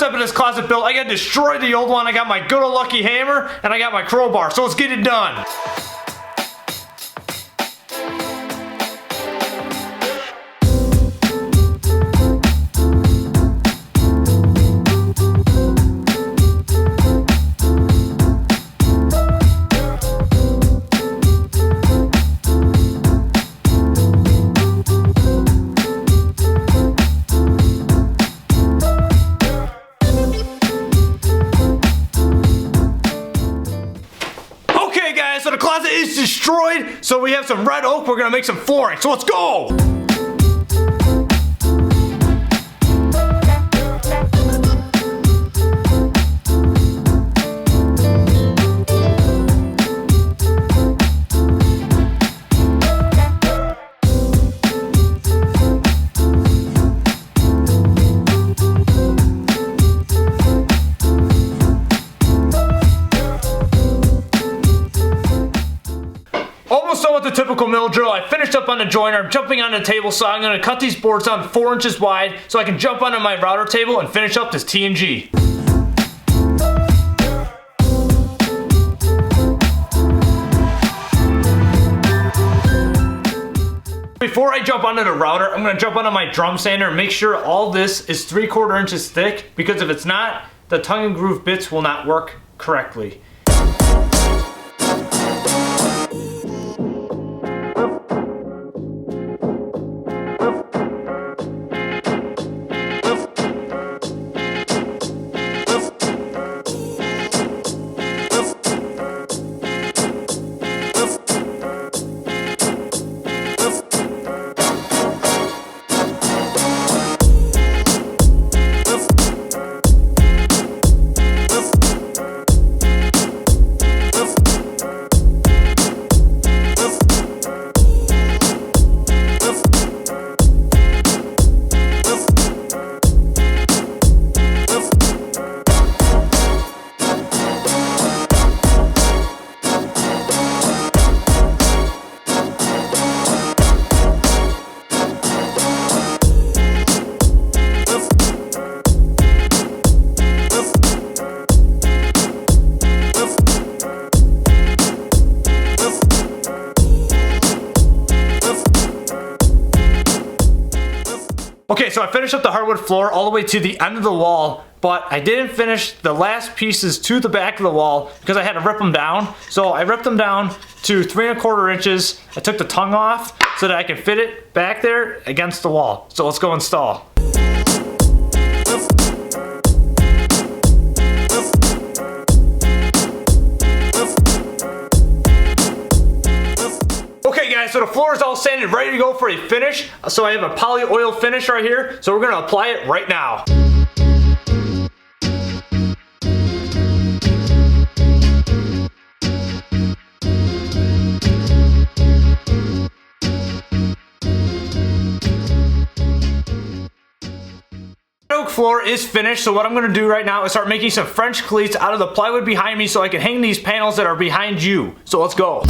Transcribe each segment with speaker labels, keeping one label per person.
Speaker 1: step of this closet built, I gotta destroy the old one. I got my good old lucky hammer and I got my crowbar, so let's get it done. So the closet is destroyed, so we have some red oak. We're gonna make some flooring, so let's go. Almost done with the typical mill drill. I finished up on the joiner. I'm jumping on the table, so I'm going to cut these boards down 4 inches wide so I can jump onto my router table and finish up this T&G. Before I jump onto the router, I'm going to jump onto my drum sander and make sure all this is 3/4 inches thick, because if it's not, the tongue and groove bits will not work correctly. Okay, so I finished up the hardwood floor all the way to the end of the wall, but I didn't finish the last pieces to the back of the wall because I had to rip them down. So I ripped them down to 3¼ inches. I took the tongue off so that I can fit it back there against the wall. So let's go install. Okay guys, so the floor is all sanded, ready to go for a finish. So I have a poly oil finish right here, so we're gonna apply it right now. Oak floor is finished, so what I'm gonna do right now is start making some French cleats out of the plywood behind me so I can hang these panels that are behind you. So let's go.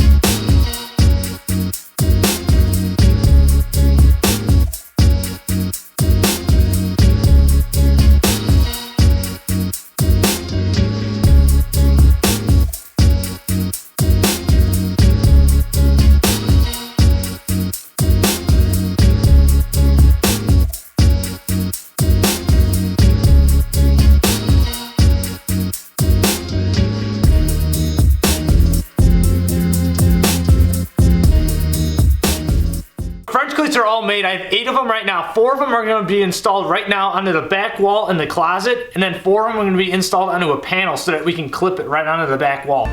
Speaker 1: French cleats are all made. I have 8 of them right now. 4 of them are going to be installed right now onto the back wall in the closet, and then 4 of them are going to be installed onto a panel so that we can clip it right onto the back wall.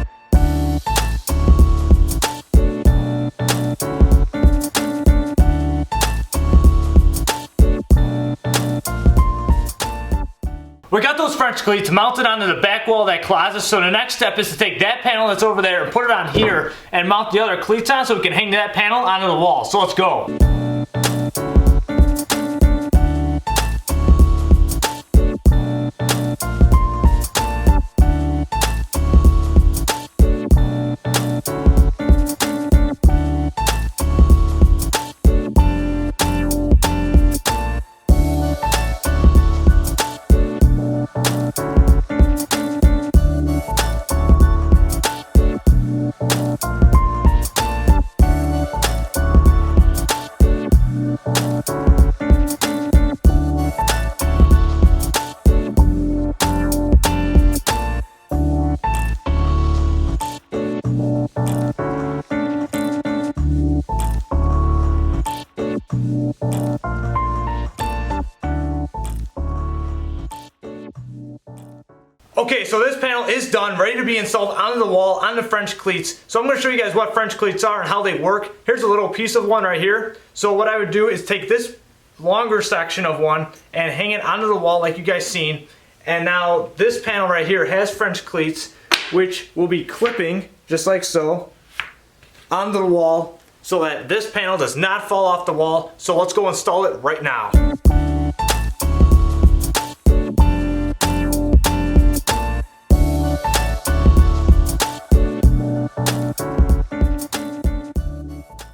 Speaker 1: We got those French cleats mounted onto the back wall of that closet, so the next step is to take that panel that's over there and put it on here and mount the other cleats on so we can hang that panel onto the wall. So let's go. Okay, so this panel is done, ready to be installed onto the wall, on the French cleats. So I'm going to show you guys what French cleats are and how they work. Here's a little piece of one right here. So what I would do is take this longer section of one and hang it onto the wall like you guys seen. And now this panel right here has French cleats, which will be clipping, just like so, onto the wall so that this panel does not fall off the wall. So let's go install it right now.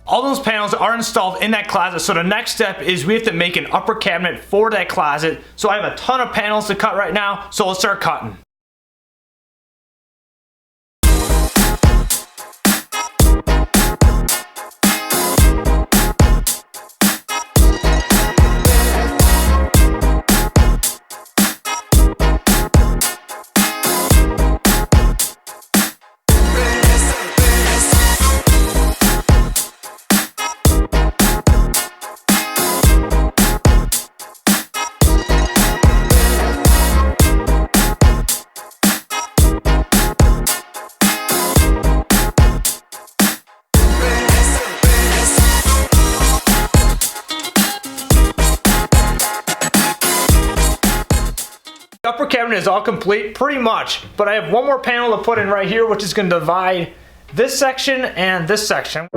Speaker 1: All those panels are installed in that closet, so the next step is we have to make an upper cabinet for that closet. So I have a ton of panels to cut right now, so let's start cutting. The upper cabinet is all complete, pretty much, but I have one more panel to put in right here, which is going to divide this section and this section.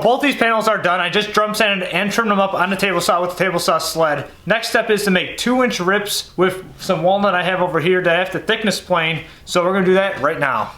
Speaker 1: Both these panels are done. I just drum sanded and trimmed them up on the table saw with the table saw sled. Next step is to make 2-inch rips with some walnut I have over here that I have to thickness plane. So we're gonna do that right now.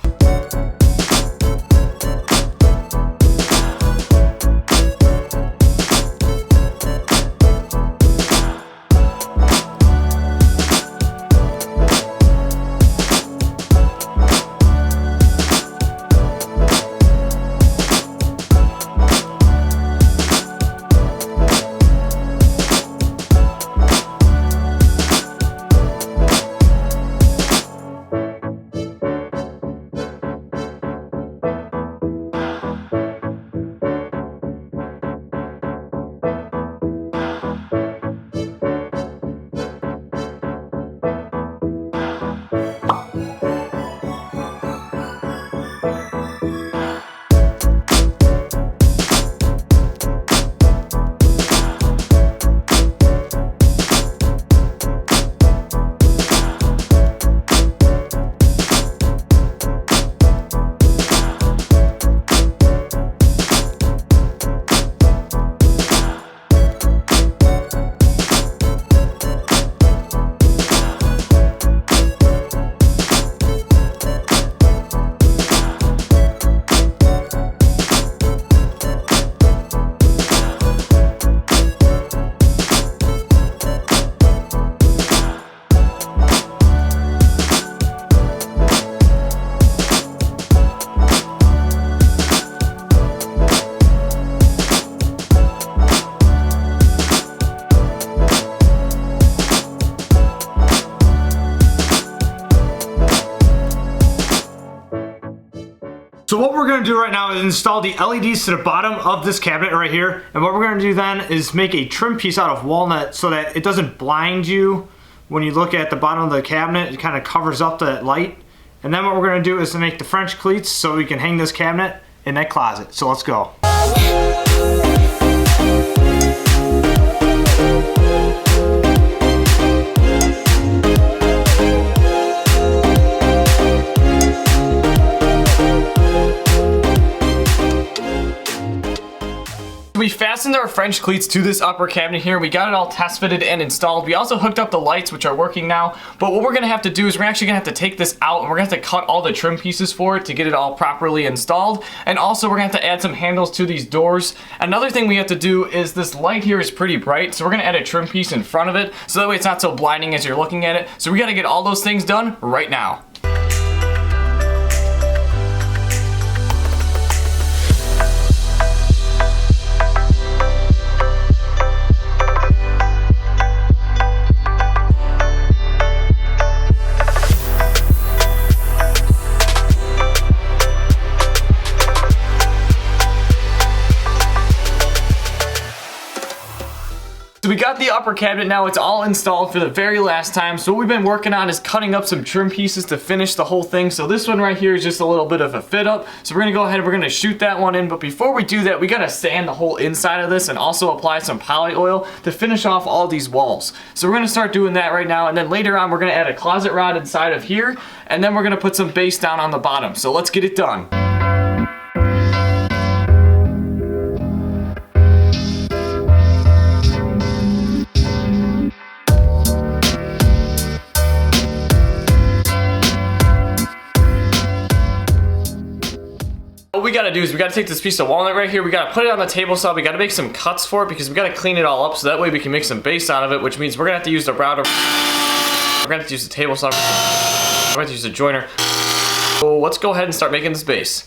Speaker 1: we're gonna do right now is install the LEDs to the bottom of this cabinet right here. And what we're gonna do then is make a trim piece out of walnut so that it doesn't blind you when you look at the bottom of the cabinet. It kind of covers up that light. And then what we're gonna do is to make the French cleats so we can hang this cabinet in that closet. So let's go.
Speaker 2: We fastened our French cleats to this upper cabinet here. We got it all test fitted and installed. We also hooked up the lights, which are working now. But what we're gonna have to do is we're actually gonna have to take this out and we're gonna have to cut all the trim pieces for it to get it all properly installed. And also we're gonna have to add some handles to these doors. Another thing we have to do is this light here is pretty bright, so we're gonna add a trim piece in front of it so that way it's not so blinding as you're looking at it. So we gotta get all those things done right now. So we got the upper cabinet now, it's all installed for the very last time. So what we've been working on is cutting up some trim pieces to finish the whole thing. So this one right here is just a little bit of a fit up. So we're gonna go ahead and we're gonna shoot that one in. But before we do that, we gotta sand the whole inside of this and also apply some poly oil to finish off all these walls. So we're gonna start doing that right now. And then later on, we're gonna add a closet rod inside of here. And then we're gonna put some base down on the bottom. So let's get it done. What we gotta do is we gotta take this piece of walnut right here, we gotta put it on the table saw, we gotta make some cuts for it because we gotta clean it all up so that way we can make some base out of it, which means we're gonna have to use the router, we're gonna have to use the table saw, we're gonna have to use the joiner. So let's go ahead and start making this base.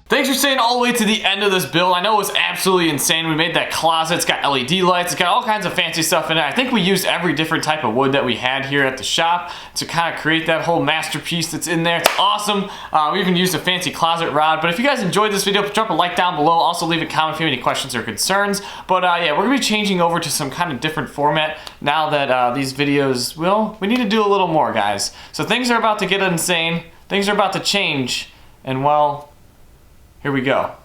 Speaker 2: Thanks for staying all the way to the end of this build. I know it was absolutely insane. We made that closet. It's got LED lights. It's got all kinds of fancy stuff in it. I think we used every different type of wood that we had here at the shop to kind of create that whole masterpiece that's in there. It's awesome. We even used a fancy closet rod. But if you guys enjoyed this video, drop a like down below. Also leave a comment if you have any questions or concerns. But yeah, we're going to be changing over to some kind of different format now that these videos, well, we need to do a little more, guys. So things are about to get insane. Things are about to change. And well, here we go.